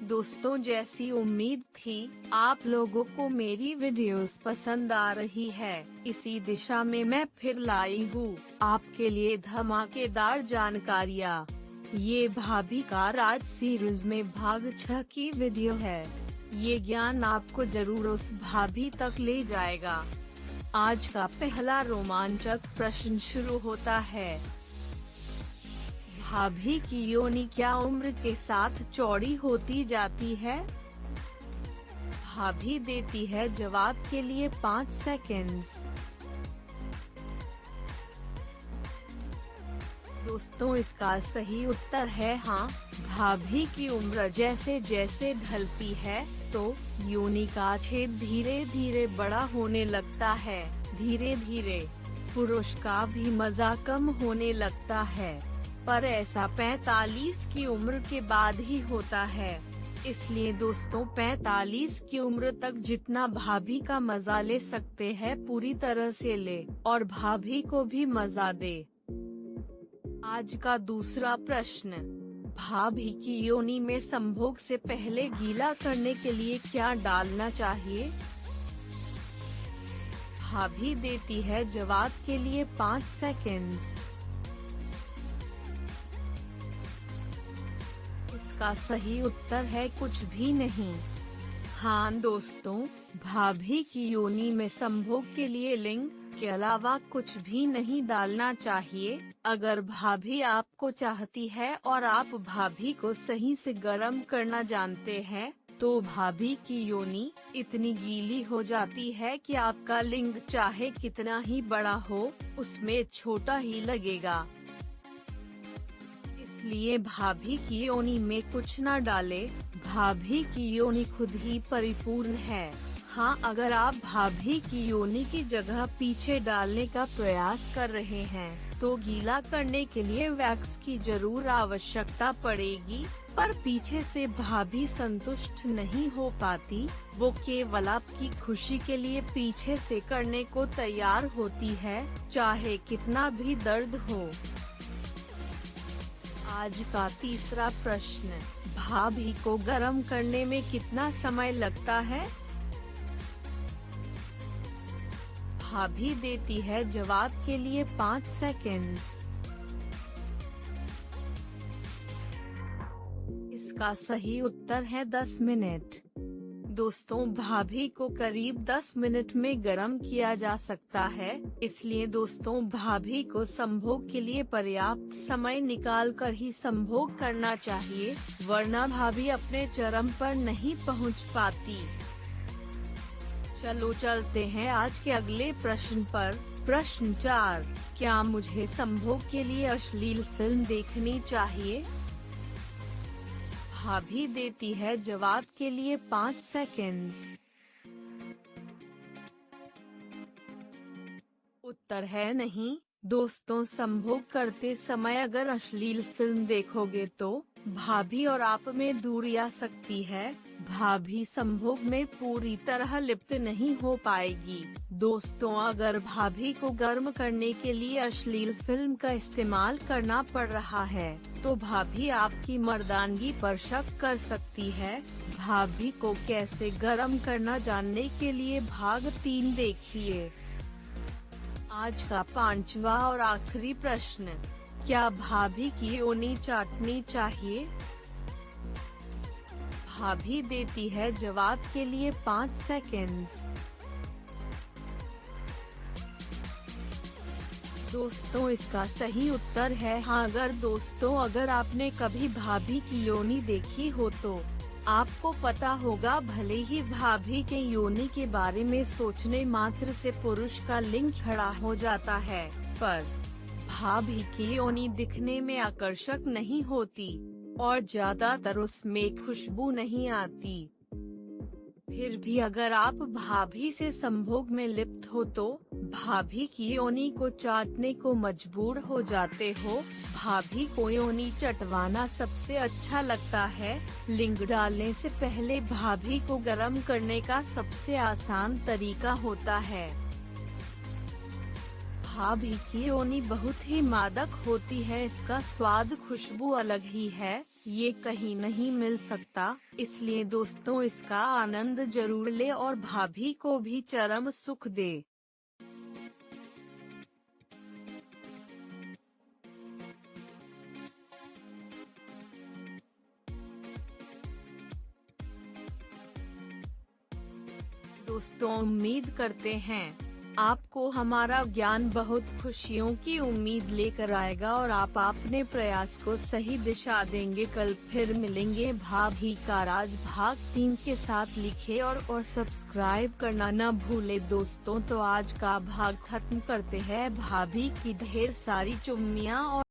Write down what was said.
दोस्तों, जैसी उम्मीद थी, आप लोगों को मेरी वीडियोस पसंद आ रही है। इसी दिशा में मैं फिर लाई हूँ आपके लिए धमाकेदार जानकारियाँ। ये भाभी का राज सीरीज में भाग 6 की वीडियो है। ये ज्ञान आपको जरूर उस भाभी तक ले जाएगा। आज का पहला रोमांचक प्रश्न शुरू होता है। भाभी की योनि क्या उम्र के साथ चौड़ी होती जाती है? भाभी देती है जवाब के लिए 5 सेकेंड्स। दोस्तों, इसका सही उत्तर है हाँ। भाभी की उम्र जैसे जैसे ढलती है तो योनि का छेद धीरे धीरे बड़ा होने लगता है। धीरे धीरे पुरुष का भी मजा कम होने लगता है, पर ऐसा 45 की उम्र के बाद ही होता है। इसलिए दोस्तों, 45 की उम्र तक जितना भाभी का मजा ले सकते हैं पूरी तरह से ले और भाभी को भी मजा दे। आज का दूसरा प्रश्न। भाभी की योनि में संभोग से पहले गीला करने के लिए क्या डालना चाहिए? भाभी देती है जवाब के लिए 5 सेकेंड्स। इसका सही उत्तर है कुछ भी नहीं। हाँ दोस्तों, भाभी की योनि में संभोग के लिए लिंग के अलावा कुछ भी नहीं डालना चाहिए। अगर भाभी आपको चाहती है और आप भाभी को सही से गर्म करना जानते हैं, तो भाभी की योनि इतनी गीली हो जाती है कि आपका लिंग चाहे कितना ही बड़ा हो, उसमें छोटा ही लगेगा। इसलिए भाभी की योनि में कुछ न डाले। भाभी की योनि खुद ही परिपूर्ण है। हाँ, अगर आप भाभी की योनि की जगह पीछे डालने का प्रयास कर रहे हैं, तो गीला करने के लिए वैक्स की जरूर आवश्यकता पड़ेगी, पर पीछे से भाभी संतुष्ट नहीं हो पाती। वो केवल आपकी खुशी के लिए पीछे से करने को तैयार होती है, चाहे कितना भी दर्द हो। आज का तीसरा प्रश्न। भाभी को गर्म करने में कितना समय लगता है? भाभी देती है जवाब के लिए 5 सेकेंड्स। इसका सही उत्तर है 10 मिनट। दोस्तों, भाभी को करीब 10 मिनट में गर्म किया जा सकता है। इसलिए दोस्तों, भाभी को संभोग के लिए पर्याप्त समय निकालकर ही संभोग करना चाहिए, वरना भाभी अपने चरम पर नहीं पहुंच पाती। चलो चलते हैं आज के अगले प्रश्न पर। प्रश्न 4। क्या मुझे संभोग के लिए अश्लील फिल्म देखनी चाहिए? भाभी देती है जवाब के लिए 5 सेकेंड्स। उत्तर है नहीं। दोस्तों, संभोग करते समय अगर अश्लील फिल्म देखोगे तो भाभी और आप में दूरी आ सकती है। भाभी संभोग में पूरी तरह लिप्त नहीं हो पाएगी। दोस्तों, अगर भाभी को गर्म करने के लिए अश्लील फिल्म का इस्तेमाल करना पड़ रहा है, तो भाभी आपकी मर्दानगी पर शक कर सकती है। भाभी को कैसे गर्म करना जानने के लिए भाग 3 देखिए। आज का 5वां और आखिरी प्रश्न। क्या भाभी की योनि चाटनी चाहिए? भाभी देती है जवाब के लिए 5 सेकेंड्स। दोस्तों, इसका सही उत्तर है हाँ। अगर आपने कभी भाभी की योनि देखी हो तो आपको पता होगा, भले ही भाभी के योनि के बारे में सोचने मात्र से पुरुष का लिंग खड़ा हो जाता है, पर भाभी की योनि दिखने में आकर्षक नहीं होती और ज्यादातर उसमें खुशबू नहीं आती। फिर भी अगर आप भाभी से संभोग में लिप्त हो तो भाभी की योनि को चाटने को मजबूर हो जाते हो। भाभी को योनि चटवाना सबसे अच्छा लगता है। लिंग डालने से पहले भाभी को गर्म करने का सबसे आसान तरीका होता है। भाभी की योनि बहुत ही मादक होती है। इसका स्वाद खुशबू अलग ही है। ये कहीं नहीं मिल सकता, इसलिए दोस्तों इसका आनंद जरूर ले और भाभी को भी चरम सुख दे। दोस्तों उम्मीद करते हैं आपको हमारा ज्ञान बहुत खुशियों की उम्मीद लेकर आएगा और आप अपने प्रयास को सही दिशा देंगे। कल फिर मिलेंगे भाभी का राज भाग 3 के साथ। लिखे और सब्सक्राइब करना न भूले दोस्तों। तो आज का भाग खत्म करते हैं। भाभी की ढेर सारी चुम्मियां और